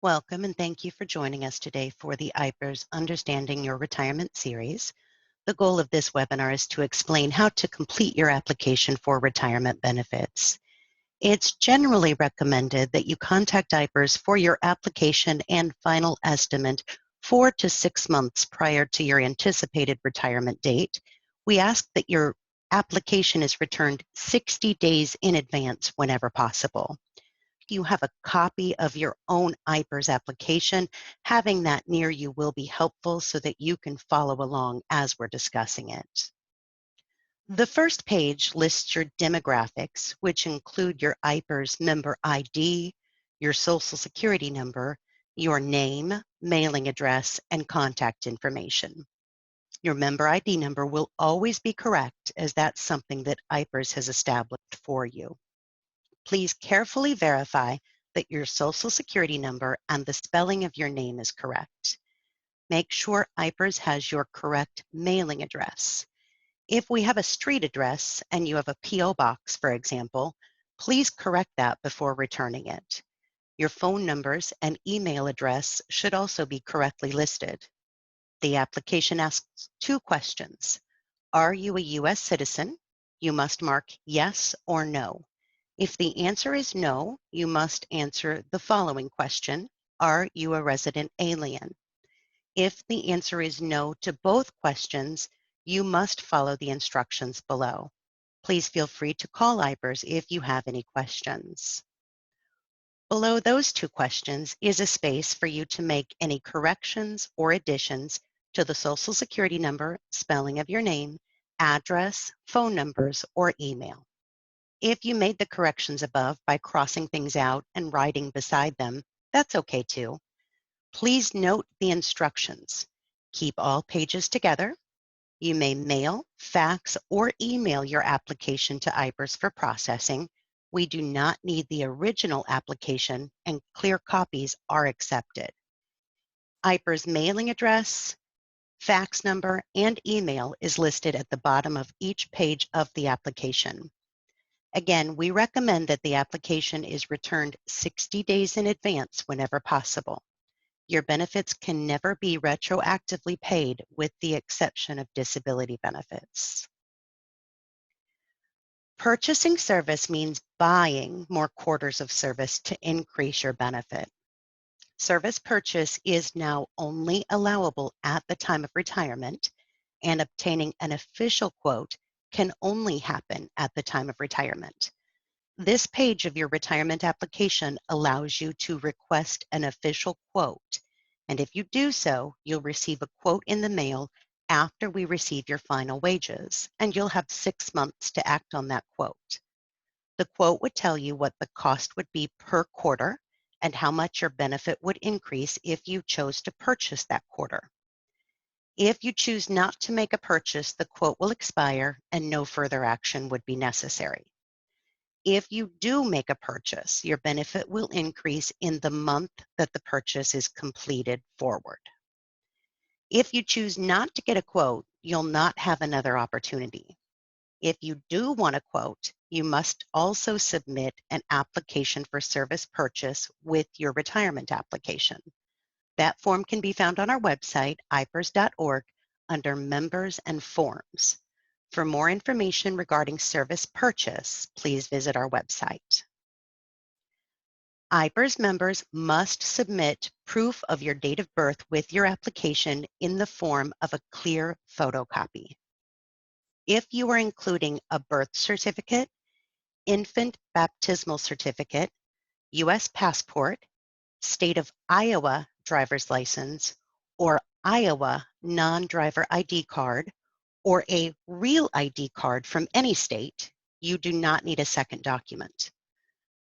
Welcome and thank you for joining us today for the IPERS Understanding Your Retirement series. The goal of this webinar is to explain how to complete your application for retirement benefits. It's generally recommended that you contact IPERS for your application and final estimate 4 to 6 months prior to your anticipated retirement date. We ask that your application is returned 60 days in advance whenever possible. You have a copy of your own IPERS application, having that near you will be helpful so that you can follow along as we're discussing it. The first page lists your demographics, which include your IPERS member ID, your Social Security number, your name, mailing address, and contact information. Your member ID number will always be correct, as that's something that IPERS has established for you. Please carefully verify that your Social Security number and the spelling of your name is correct. Make sure IPERS has your correct mailing address. If we have a street address and you have a P.O. box, for example, please correct that before returning it. Your phone numbers and email address should also be correctly listed. The application asks 2 questions. Are you a U.S. citizen? You must mark yes or no. If the answer is no, you must answer the following question. Are you a resident alien? If the answer is no to both questions, you must follow the instructions below. Please feel free to call IPERS if you have any questions. Below those 2 questions is a space for you to make any corrections or additions to the Social Security number, spelling of your name, address, phone numbers, or email. If you made the corrections above by crossing things out and writing beside them, that's okay too. Please note the instructions. Keep all pages together. You may mail, fax, or email your application to IPERS for processing. We do not need the original application, and clear copies are accepted. IPERS mailing address, fax number, and email is listed at the bottom of each page of the application. Again, we recommend that the application is returned 60 days in advance whenever possible. Your benefits can never be retroactively paid with the exception of disability benefits. Purchasing service means buying more quarters of service to increase your benefit. Service purchase is now only allowable at the time of retirement, and obtaining an official quote can only happen at the time of retirement. This page of your retirement application allows you to request an official quote, and if you do so, you'll receive a quote in the mail after we receive your final wages, and you'll have 6 months to act on that quote. The quote would tell you what the cost would be per quarter and how much your benefit would increase if you chose to purchase that quarter. If you choose not to make a purchase, the quote will expire and no further action would be necessary. If you do make a purchase, your benefit will increase in the month that the purchase is completed forward. If you choose not to get a quote, you'll not have another opportunity. If you do want a quote, you must also submit an application for service purchase with your retirement application. That form can be found on our website, ipers.org, under Members and Forms. For more information regarding service purchase, please visit our website. IPERS members must submit proof of your date of birth with your application in the form of a clear photocopy. If you are including a birth certificate, infant baptismal certificate, U.S. passport, state of Iowa driver's license, or Iowa non-driver ID card, or a real ID card from any state, you do not need a second document.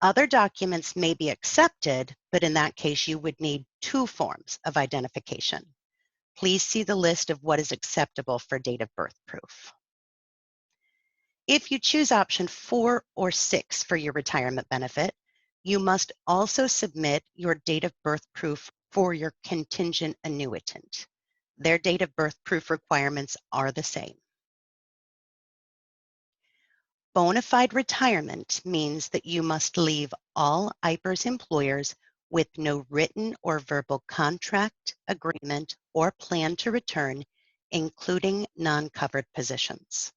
Other documents may be accepted, but in that case, you would need 2 forms of identification. Please see the list of what is acceptable for date of birth proof. If you choose option 4 or 6 for your retirement benefit, you must also submit your date of birth proof for your contingent annuitant. Their date of birth proof requirements are the same. Bona fide retirement means that you must leave all IPERS employers with no written or verbal contract, agreement, or plan to return, including non-covered positions.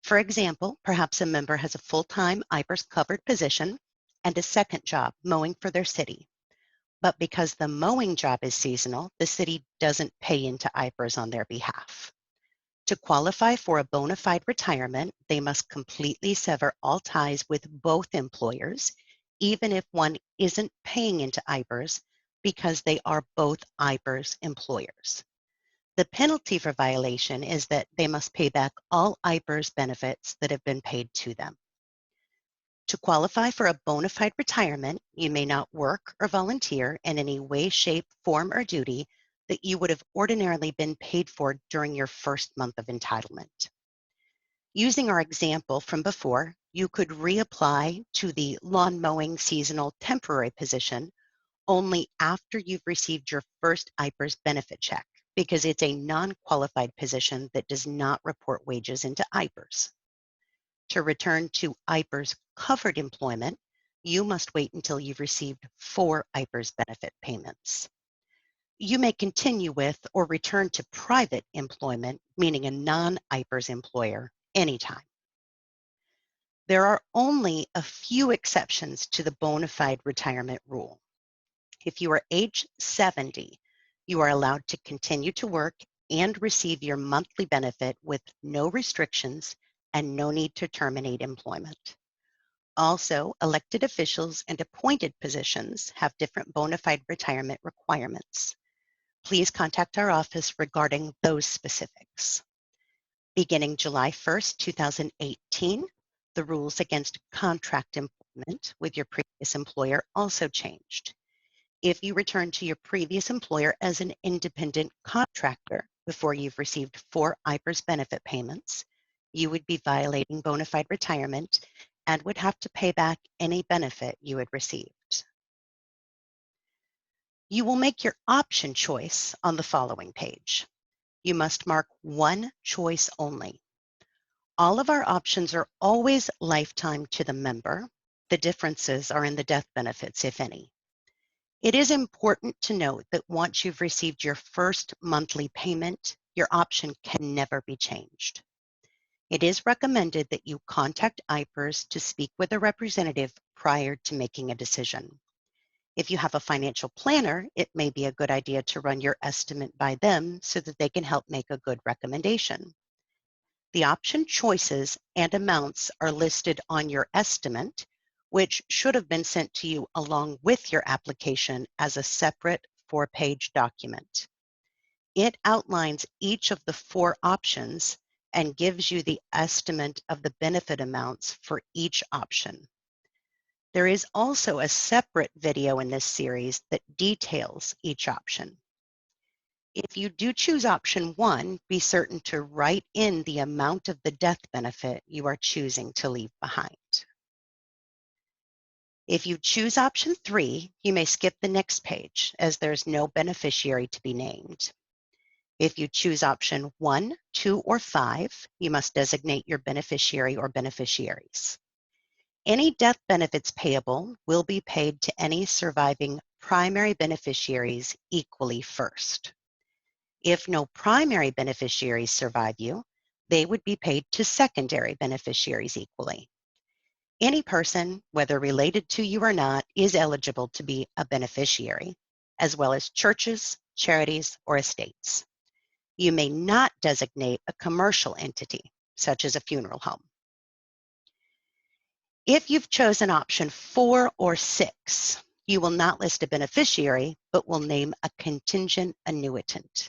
For example, perhaps a member has a full-time IPERS covered position and a second job mowing for their city. But because the mowing job is seasonal, the city doesn't pay into IPERS on their behalf. To qualify for a bona fide retirement, they must completely sever all ties with both employers, even if one isn't paying into IPERS, because they are both IPERS employers. The penalty for violation is that they must pay back all IPERS benefits that have been paid to them. To qualify for a bona fide retirement, you may not work or volunteer in any way, shape, form, or duty that you would have ordinarily been paid for during your first month of entitlement. Using our example from before, you could reapply to the lawn mowing seasonal temporary position only after you've received your first IPERS benefit check, because it's a non-qualified position that does not report wages into IPERS. To return to IPERS covered employment, you must wait until you've received 4 IPERS benefit payments. You may continue with or return to private employment, meaning a non-IPERS employer, anytime. There are only a few exceptions to the bona fide retirement rule. If you are age 70, you are allowed to continue to work and receive your monthly benefit with no restrictions and no need to terminate employment. Also, elected officials and appointed positions have different bona fide retirement requirements. Please contact our office regarding those specifics. Beginning July 1st, 2018, the rules against contract employment with your previous employer also changed. If you return to your previous employer as an independent contractor before you've received 4 IPERS benefit payments, you would be violating bona fide retirement and would have to pay back any benefit you had received. You will make your option choice on the following page. You must mark one choice only. All of our options are always lifetime to the member. The differences are in the death benefits, if any. It is important to note that once you've received your first monthly payment, your option can never be changed. It is recommended that you contact IPERS to speak with a representative prior to making a decision. If you have a financial planner, it may be a good idea to run your estimate by them so that they can help make a good recommendation. The option choices and amounts are listed on your estimate, which should have been sent to you along with your application as a separate 4-page document. It outlines each of the 4 options and gives you the estimate of the benefit amounts for each option. There is also a separate video in this series that details each option. If you do choose option 1, be certain to write in the amount of the death benefit you are choosing to leave behind. If you choose option 3, you may skip the next page as there's no beneficiary to be named. If you choose option 1, 2, or 5, you must designate your beneficiary or beneficiaries. Any death benefits payable will be paid to any surviving primary beneficiaries equally first. If no primary beneficiaries survive you, they would be paid to secondary beneficiaries equally. Any person, whether related to you or not, is eligible to be a beneficiary, as well as churches, charities, or estates. You may not designate a commercial entity, such as a funeral home. If you've chosen option 4 or 6, you will not list a beneficiary, but will name a contingent annuitant.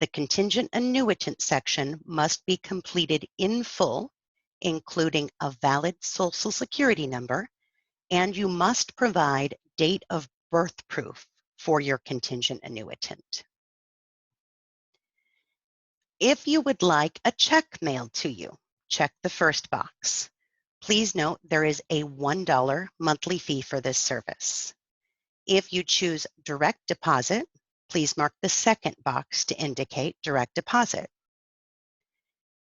The contingent annuitant section must be completed in full, including a valid Social Security number, and you must provide date of birth proof for your contingent annuitant. If you would like a check mailed to you, check the first box. Please note there is a $1 monthly fee for this service. If you choose direct deposit, please mark the second box to indicate direct deposit.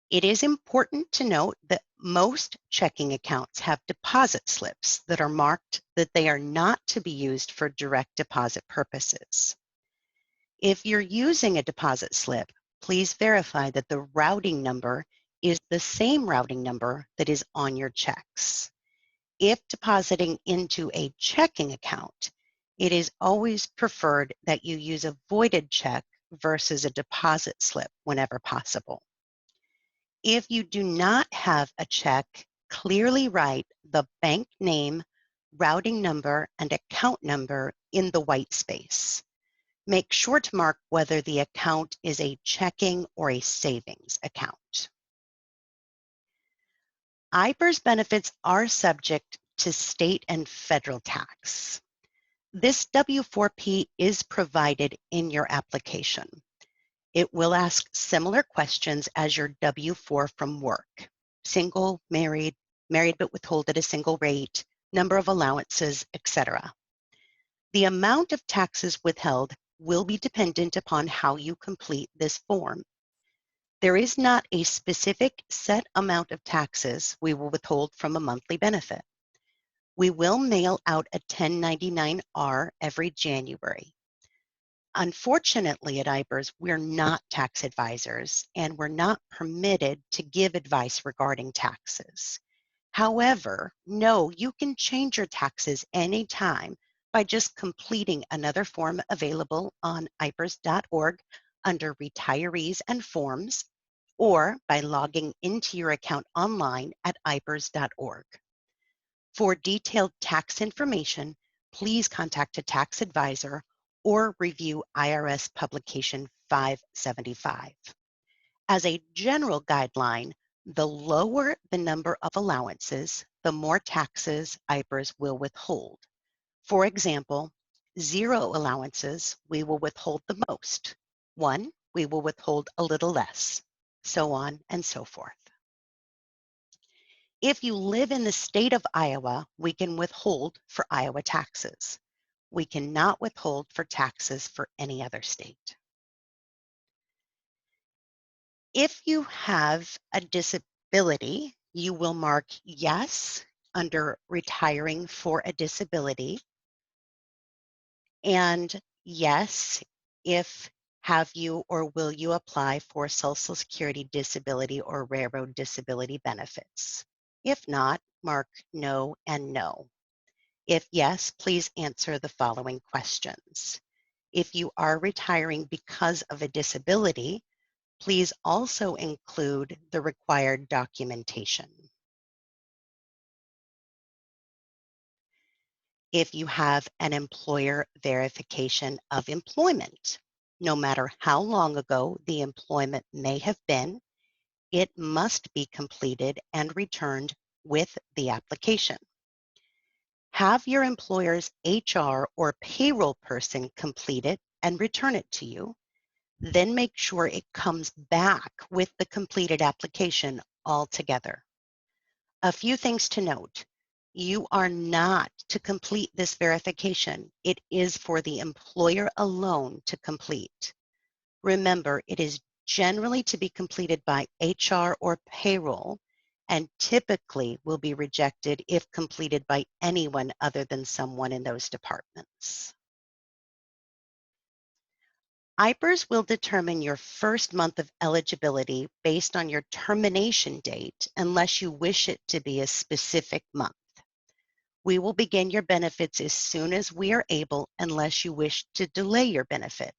It is important to note that Most checking accounts have deposit slips that are marked that they are not to be used for direct deposit purposes. If you're using a deposit slip, please verify that the routing number is the same routing number that is on your checks. If depositing into a checking account, it is always preferred that you use a voided check versus a deposit slip whenever possible. If you do not have a check, clearly write the bank name, routing number, and account number in the white space. Make sure to mark whether the account is a checking or a savings account. IPERS benefits are subject to state and federal tax. This W-4P is provided in your application. It will ask similar questions as your W-4 from work: single, married, married but withhold at a single rate, number of allowances, etc. The amount of taxes withheld will be dependent upon how you complete this form. There is not a specific set amount of taxes we will withhold from a monthly benefit. We will mail out a 1099-R every January. Unfortunately, at IPERS, we're not tax advisors and we're not permitted to give advice regarding taxes. However, no, you can change your taxes anytime by just completing another form available on IPERS.org under Retirees and Forms, or by logging into your account online at IPERS.org. For detailed tax information, please contact a tax advisor or review IRS Publication 575. As a general guideline, the lower the number of allowances, the more taxes IPERS will withhold. For example, 0 allowances, we will withhold the most. 1, we will withhold a little less, so on and so forth. If you live in the state of Iowa, we can withhold for Iowa taxes. We cannot withhold for taxes for any other state. If you have a disability, you will mark yes under retiring for a disability, and yes if have you or will you apply for Social Security disability or railroad disability benefits. If not, mark no and no. If yes, please answer the following questions. If you are retiring because of a disability, please also include the required documentation. If you have an employer verification of employment, no matter how long ago the employment may have been, it must be completed and returned with the application. Have your employer's HR or payroll person complete it and return it to you. Then make sure it comes back with the completed application altogether. A few things to note. You are not to complete this verification. It is for the employer alone to complete. Remember, it is generally to be completed by HR or payroll, and typically will be rejected if completed by anyone other than someone in those departments. IPERS will determine your first month of eligibility based on your termination date unless you wish it to be a specific month. We will begin your benefits as soon as we are able unless you wish to delay your benefit.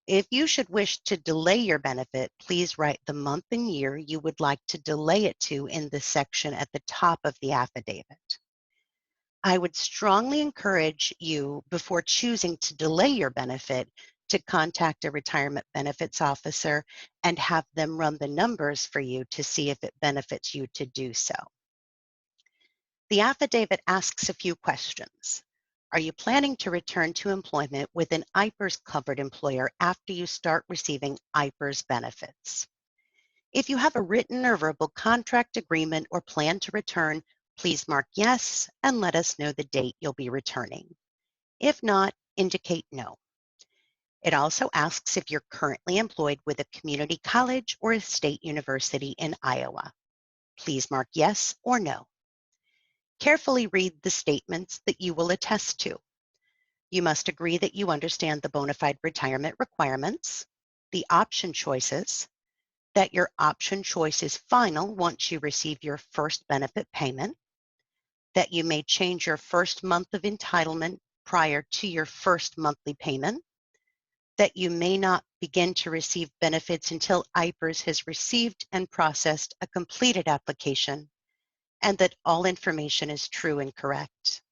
If you should wish to delay your benefit, please write the month and year you would like to delay it to in the section at the top of the affidavit. I would strongly encourage you, before choosing to delay your benefit, to contact a retirement benefits officer and have them run the numbers for you to see if it benefits you to do so. The affidavit asks a few questions. Are you planning to return to employment with an IPERS covered employer after you start receiving IPERS benefits? If you have a written or verbal contract agreement or plan to return, please mark yes and let us know the date you'll be returning. If not, indicate no. It also asks if you're currently employed with a community college or a state university in Iowa. Please mark yes or no. Carefully read the statements that you will attest to. You must agree that you understand the bona fide retirement requirements, the option choices, that your option choice is final once you receive your first benefit payment, that you may change your first month of entitlement prior to your first monthly payment, that you may not begin to receive benefits until IPERS has received and processed a completed application, and that all information is true and correct.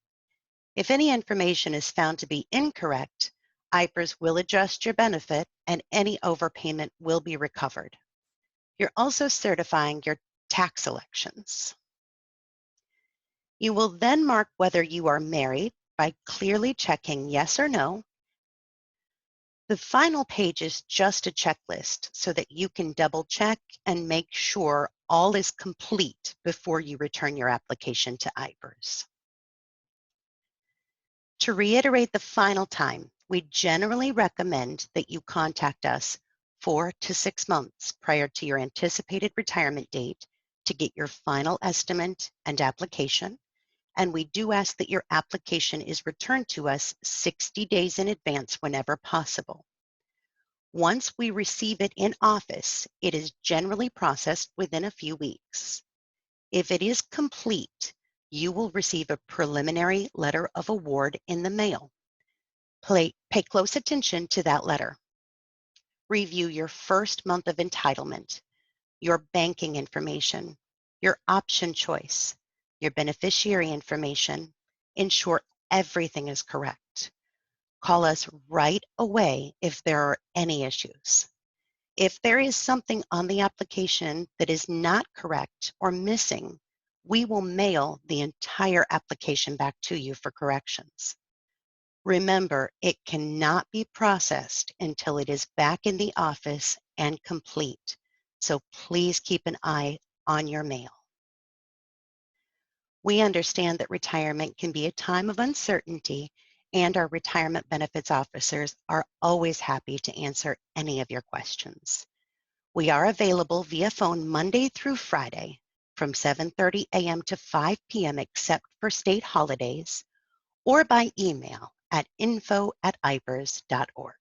If any information is found to be incorrect, IPERS will adjust your benefit and any overpayment will be recovered. You're also certifying your tax elections. You will then mark whether you are married by clearly checking yes or no. The final page is just a checklist so that you can double check and make sure all is complete before you return your application to IPERS. To reiterate the final time, we generally recommend that you contact us 4 to 6 months prior to your anticipated retirement date to get your final estimate and application, and we do ask that your application is returned to us 60 days in advance whenever possible. Once we receive it in office, it is generally processed within a few weeks. If it is complete, you will receive a preliminary letter of award in the mail. Pay close attention to that letter. Review your first month of entitlement, your banking information, your option choice, your beneficiary information. Ensure everything is correct. Call us right away if there are any issues. If there is something on the application that is not correct or missing, we will mail the entire application back to you for corrections. Remember, it cannot be processed until it is back in the office and complete, so please keep an eye on your mail. We understand that retirement can be a time of uncertainty, and our retirement benefits officers are always happy to answer any of your questions. We are available via phone Monday through Friday from 7:30 a.m. to 5 p.m. except for state holidays, or by email at info@ipers.org.